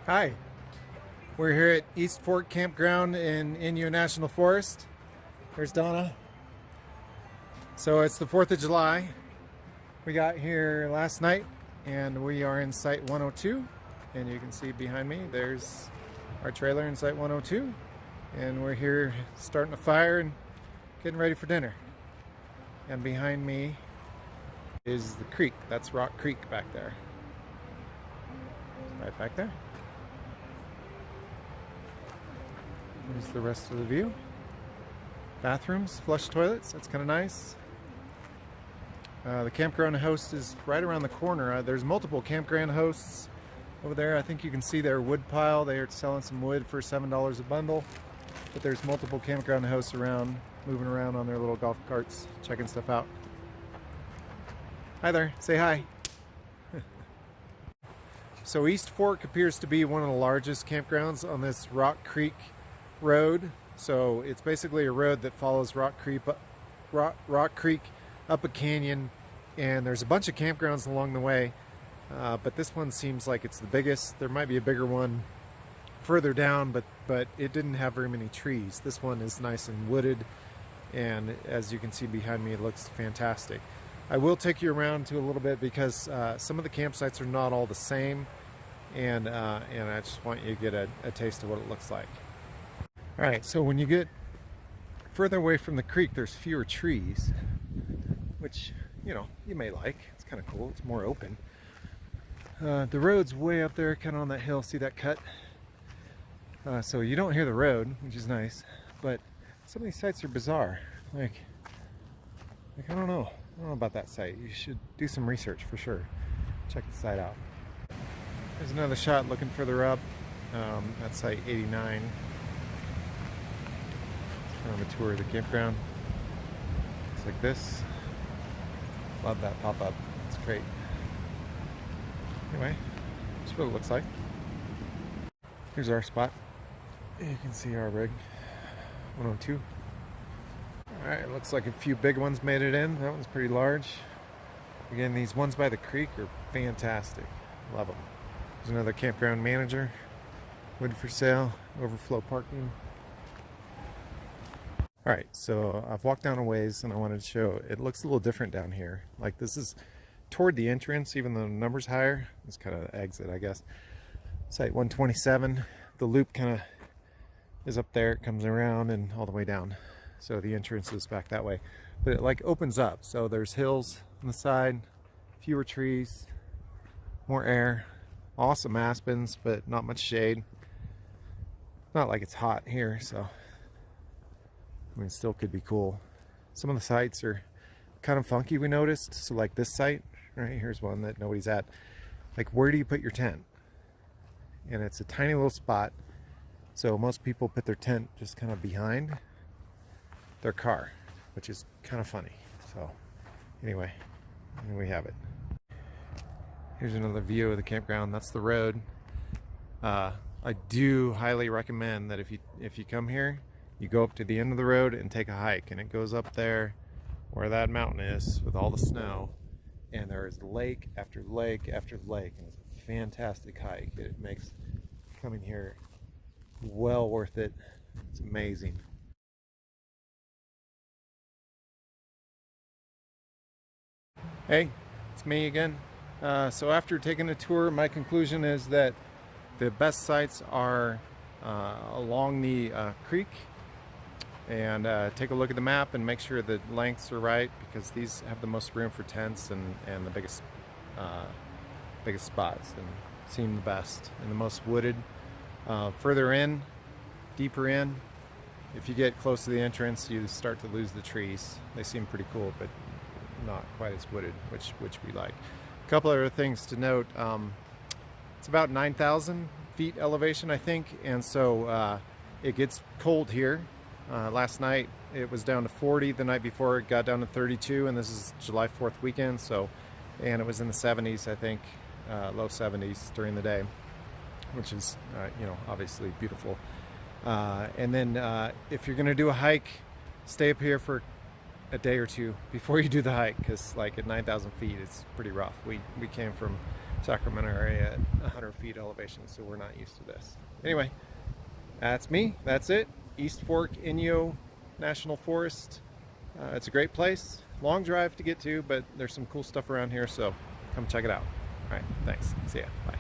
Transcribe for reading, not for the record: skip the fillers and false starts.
Hi, we're here at East Fork Campground in Inyo National Forest. There's Donna. So it's the 4th of July. We got here last night and we are in Site 102. And you can see behind me, there's our trailer in Site 102. And we're here starting a fire and getting ready for dinner. And behind me is the creek. That's Rock Creek back there. Right back there. Here's the rest of the view. Bathrooms, flush toilets, that's kind of nice. The campground host is right around the corner. There's multiple campground hosts over there. I think you can see their wood pile. They are selling some wood for $7 a bundle. But there's multiple campground hosts around, moving around on their little golf carts, checking stuff out. Hi there, say hi. So East Fork appears to be one of the largest campgrounds on this Rock Creek road. So it's basically a road that follows Rock Creek up a canyon, and there's a bunch of campgrounds along the way, but this one seems like it's the biggest. There might be a bigger one further down, but it didn't have very many trees. This one is nice and wooded, and as you can see behind me, it looks fantastic. I will take you around to a little bit because some of the campsites are not all the same, and I just want you to get a taste of what it looks like. All right, so when you get further away from the creek, there's fewer trees, which, you know, you may like. It's kind of cool. It's more open. The road's way up there, kind of on that hill. See that cut? So you don't hear the road, which is nice, but some of these sites are bizarre. Like I don't know about that site. You should do some research for sure. Check the site out. There's another shot looking further up. That's site 89. On a tour of the campground. Looks like this. Love that pop-up. It's great. Anyway, that's what it looks like. Here's our spot. You can see our rig. 102. Alright, looks like a few big ones made it in. That one's pretty large. Again, these ones by the creek are fantastic. Love them. There's another campground manager. Wood for sale. Overflow parking. Alright, so I've walked down a ways and I wanted to show it looks a little different down here. Like this is toward the entrance, even though the number's higher. It's kind of the exit, I guess. Site 127. The loop kind of is up there. It comes around and all the way down. So the entrance is back that way. But it like opens up. So there's hills on the side, fewer trees, more air, awesome aspens, but not much shade. Not like it's hot here, so I mean, still could be cool. Some of the sites are kind of funky, we noticed. So like this site, right here's one that nobody's at. Like, where do you put your tent? And it's a tiny little spot. So most people put their tent just kind of behind their car, which is kind of funny. So anyway, here we have it. Here's another view of the campground. That's the road. I do highly recommend that if you come here, you go up to the end of the road and take a hike, and it goes up there where that mountain is with all the snow, and there is lake after lake after lake, and it's a fantastic hike. It makes coming here well worth it. It's amazing. Hey, it's me again. So after taking a tour, my conclusion is that the best sites are along the creek. And take a look at the map and make sure the lengths are right, because these have the most room for tents and the biggest spots and seem the best and the most wooded. Further in, deeper in, if you get close to the entrance, you start to lose the trees. They seem pretty cool, but not quite as wooded, which we like. A couple other things to note. It's about 9,000 feet elevation, I think, and so it gets cold here. Last night it was down to 40. The night before it got down to 32, and this is July 4th weekend, so, and it was in the 70s, I think, low 70s during the day, which is you know, obviously beautiful. And then if you're gonna do a hike, stay up here for a day or two before you do the hike, because like at 9,000 feet it's pretty rough. We came from Sacramento area at 100 feet elevation, so we're not used to this. Anyway, that's me. That's it. East Fork Inyo National Forest. It's a great place. Long drive to get to, but there's some cool stuff around here, so come check it out. All right, thanks. See ya. Bye.